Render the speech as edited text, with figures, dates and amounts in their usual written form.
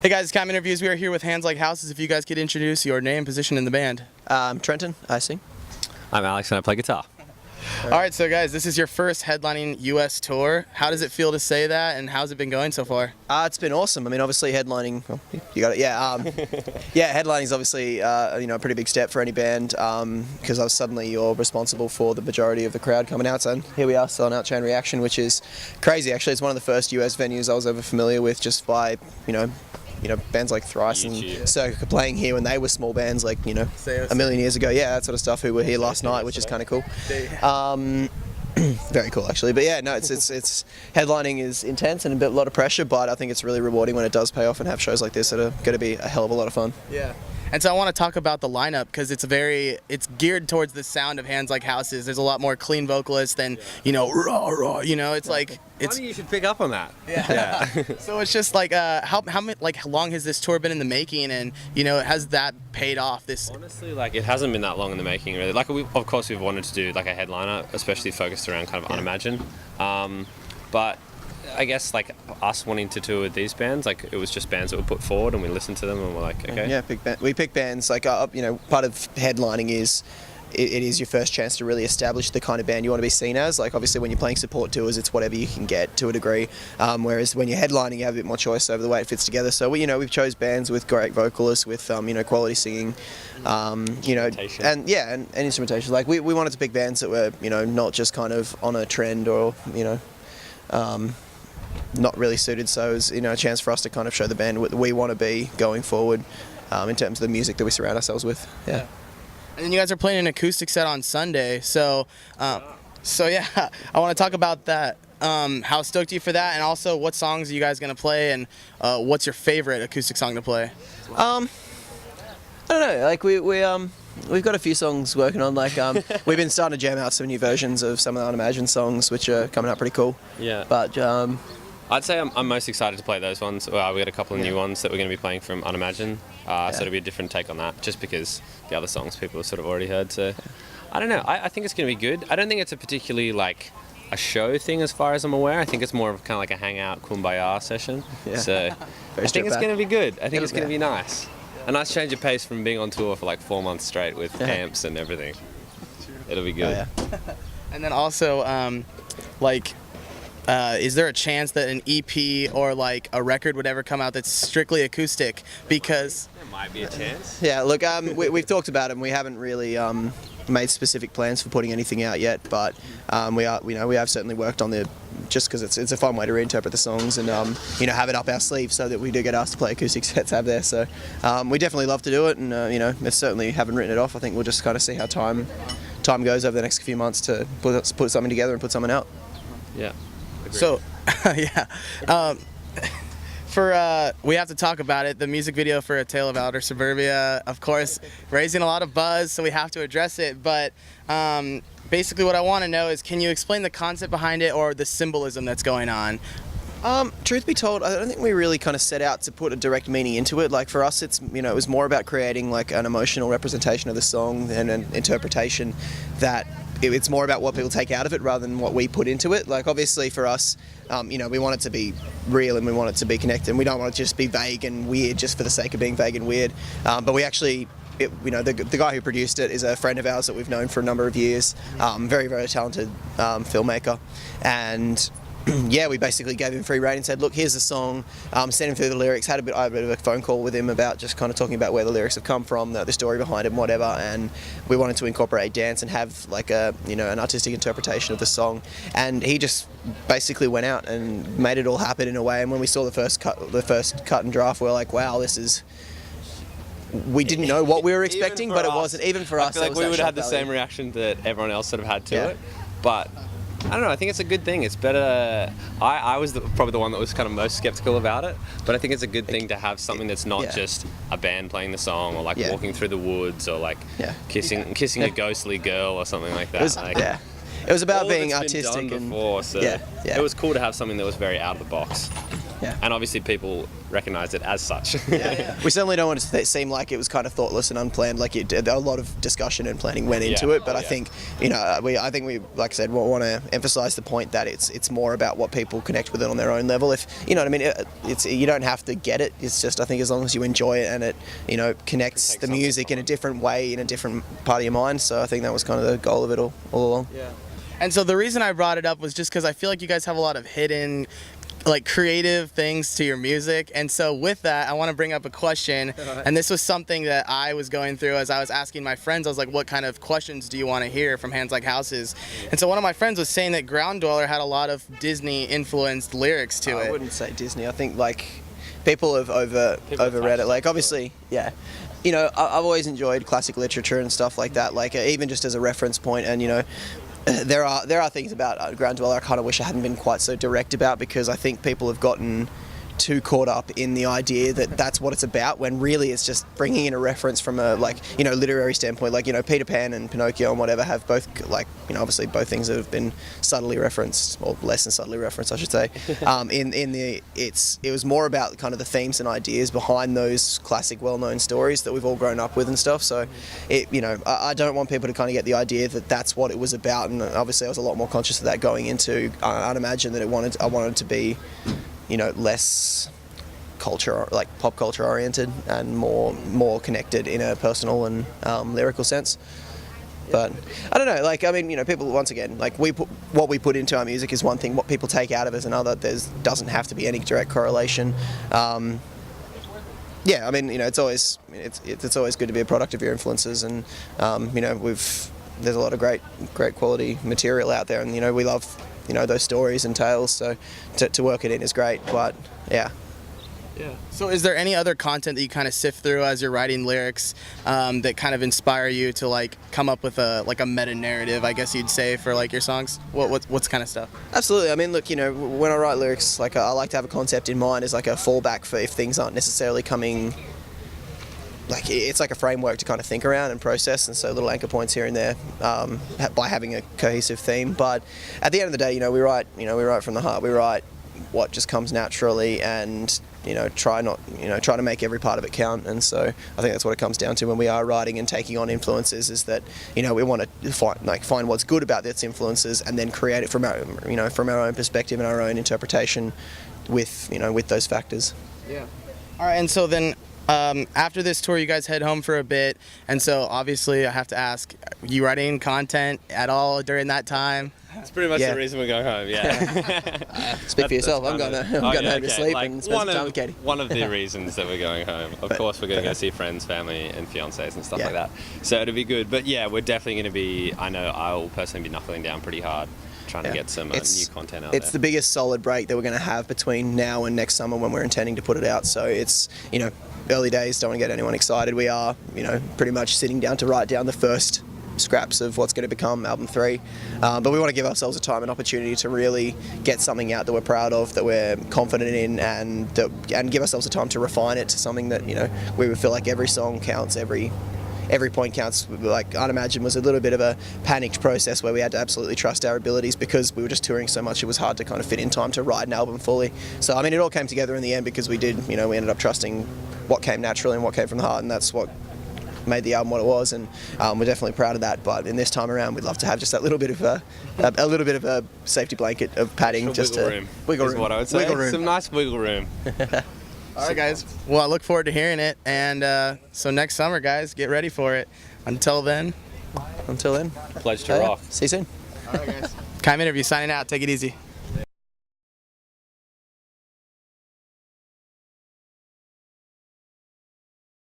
Hey guys, Cam Interviews. We are here with Hands Like Houses. If you guys could introduce your name, position in the band. Trenton, I sing. I'm Alex and I play guitar. All right, so guys, this is your first headlining U.S. tour. How does it feel to say that, and how's it been going so far? It's been awesome. I mean, obviously headlining, well, you got it. Yeah, yeah. Headlining is obviously a pretty big step for any band because suddenly you're responsible for the majority of the crowd coming out. And here we are selling out Chain Reaction, which is crazy. Actually, it's one of the first U.S. venues I was ever familiar with, just by bands like Thrice and Circa playing here when they were small bands, like a million years ago. Yeah, that sort of stuff. Who were here last night, which is kind of cool. Very cool, actually. But yeah, no, it's headlining is intense and a lot of pressure, but I think it's really rewarding when it does pay off and have shows like this that are going to be a hell of a lot of fun. Yeah. And so I want to talk about the lineup because it's geared towards the sound of Hands Like Houses. There's a lot more clean vocalists than rah rah. It's like it's. Funny you should pick up on that. Yeah. So it's just like how long has this tour been in the making, and has that paid off? Honestly, it hasn't been that long in the making really. Of course we've wanted to do a headliner, especially focused around kind of Unimagine, but I guess us wanting to tour with these bands, it was just bands that were put forward and we listened to them and we're like, okay. Yeah, we pick bands part of headlining is it is your first chance to really establish the kind of band you want to be seen as. Obviously when you're playing support tours, it's whatever you can get to a degree, whereas when you're headlining you have a bit more choice over the way it fits together. So we've chose bands with great vocalists, with quality singing, instrumentation. And instrumentation. We wanted to pick bands that were not just kind of on a trend or not really suited, so it was a chance for us to kind of show the band what we want to be going forward in terms of the music that we surround ourselves with. Yeah. And then you guys are playing an acoustic set on Sunday, so yeah, I want to talk about that. How stoked are you for that, and also what songs are you guys going to play, and what's your favorite acoustic song to play? I don't know. We've got a few songs working on. We've been starting to jam out some new versions of some of the Unimagine songs, which are coming out pretty cool. Yeah. But I'd say I'm most excited to play those ones. We got a couple of new ones that we're going to be playing from Unimagine, so it'll be a different take on that, just because the other songs people have sort of already heard. So I don't know. I think it's going to be good. I don't think it's a particularly a show thing as far as I'm aware. I think it's more of kind of like a hangout kumbaya session. Yeah. So I think it's going to be good. I think it's going to be nice. A nice change of pace from being on tour for 4 months straight with amps and everything. It'll be good. Oh, yeah. And then also, is there a chance that an EP or a record would ever come out that's strictly acoustic? Because there might be a chance. Yeah, look, we've talked about it and we haven't really made specific plans for putting anything out yet, but we have certainly worked on just because it's a fun way to reinterpret the songs and have it up our sleeve so that we do get asked to play acoustic sets out there. So we definitely love to do it, and it's certainly haven't written it off. I think we'll just kind of see how time goes over the next few months to put something together and put something out. Yeah. Agreed. So, yeah. We have to talk about it. The music video for A Tale of Outer Suburbia, of course, raising a lot of buzz, so we have to address it. But basically what I want to know is, can you explain the concept behind it or the symbolism that's going on? Truth be told, I don't think we really kind of set out to put a direct meaning into it. For us, it's it was more about creating an emotional representation of the song and an interpretation that it's more about what people take out of it rather than what we put into it. Obviously for us, we want it to be real and we want it to be connected, and we don't want it to just be vague and weird just for the sake of being vague and weird. But we actually, the guy who produced it is a friend of ours that we've known for a number of years, very, very talented filmmaker, and yeah, we basically gave him free rein and said, look, here's the song, sent him through the lyrics, I had a bit of a phone call with him about just kind of talking about where the lyrics have come from, the story behind it, whatever, and we wanted to incorporate dance and have an artistic interpretation of the song, and he just basically went out and made it all happen in a way. And when we saw the first cut and draft, we were like, wow, we didn't know what we were expecting, but it wasn't, even for us. I feel we would have had the same reaction that everyone else sort of had to it, but I don't know, I think it's a good thing. It's better. I was probably the one that was kind of most skeptical about it, but I think it's a good thing to have something that's not just a band playing the song or walking through the woods or kissing a ghostly girl or something like that. It was about being artistic been done before, so it was cool to have something that was very out of the box. Yeah. And obviously people recognise it as such. We certainly don't want it to seem like it was kind of thoughtless and unplanned. Like a lot of discussion and planning went into it, but I think I think we, like I said, want to emphasise the point that it's more about what people connect with it on their own level. If you know what I mean, it's you don't have to get it. It's just, I think, as long as you enjoy it and it connects the music in a different way, in a different part of your mind. So I think that was kind of the goal of it all along. Yeah. And so the reason I brought it up was just because I feel like you guys have a lot of hidden, like, creative things to your music. And so with that, I want to bring up a question. And this was something that I was going through as I was asking my friends. I was like, what kind of questions do you want to hear from Hands Like Houses? And so one of my friends was saying that Ground Dweller had a lot of Disney influenced lyrics to it. I wouldn't say Disney. I think like people have overread it. Like, obviously, yeah. I've always enjoyed classic literature and stuff like that. Like, even just as a reference point, and there are things about Ground Dweller I kind of wish I hadn't been quite so direct about, because I think people have gotten too caught up in the idea that that's what it's about, when really it's just bringing in a reference from a literary standpoint. Like, Peter Pan and Pinocchio and whatever have both, obviously both things that have been subtly referenced, or less than subtly referenced, I should say. It was more about kind of the themes and ideas behind those classic well-known stories that we've all grown up with and stuff. So I don't want people to kind of get the idea that that's what it was about. And obviously I was a lot more conscious of that going into Unimagine, that I wanted to be less culture, like pop culture oriented, and more connected in a personal and lyrical sense. But I don't know, people, once again, what we put into our music is one thing, what people take out of it is another. Doesn't have to be any direct correlation. It's always good to be a product of your influences, and there's a lot of great quality material out there, and we love those stories and tales, so to work it in is great. But yeah. So is there any other content that you kind of sift through as you're writing lyrics that kind of inspire you to come up with a meta narrative, I guess you'd say, for your songs? What's kind of stuff? Absolutely. I mean, look, when I write lyrics, I like to have a concept in mind as a fallback for if things aren't necessarily coming. It's like a framework to kind of think around and process, and so little anchor points here and there by having a cohesive theme. But at the end of the day, we write from the heart. We write what just comes naturally, and try to make every part of it count. And so I think that's what it comes down to when we are writing and taking on influences, is that we want to find what's good about its influences, and then create it from our own perspective and our own interpretation with those factors. Yeah. All right, and so then. After this tour, you guys head home for a bit, and so obviously I have to ask, you writing content at all during that time? It's pretty much the reason we're going home, yeah. Speak for yourself. I'm going home to sleep and spend some time with Katie. One of the reasons that we're going home. Of course, we're going to go see friends, family, and fiancés and stuff like that. So it'll be good. But yeah, we're definitely going to be, I know I'll personally be knuckling down pretty hard, trying to get some new content out there. It's the biggest solid break that we're going to have between now and next summer, when we're intending to put it out. So it's, early days, don't want to get anyone excited. We are, pretty much sitting down to write down the first scraps of what's going to become album 3. But we want to give ourselves a time and opportunity to really get something out that we're proud of, that we're confident in, and give ourselves a time to refine it to something that, we would feel like every song counts, every point counts. Unimagine was a little bit of a panicked process where we had to absolutely trust our abilities, because we were just touring so much. It was hard to kind of fit in time to write an album fully. So it all came together in the end, because we ended up trusting what came naturally and what came from the heart, and that's what made the album what it was. And we're definitely proud of that. But in this time around, we'd love to have just that little bit of a safety blanket of padding, just wiggle to room. Wiggle is room. what I would say. Wiggle room. Some nice wiggle room. All right, guys. Well, I look forward to hearing it, and so next summer, guys, get ready for it. Until then. Pledge to rock. See you soon. All right, guys. Kime Interview signing out. Take it easy.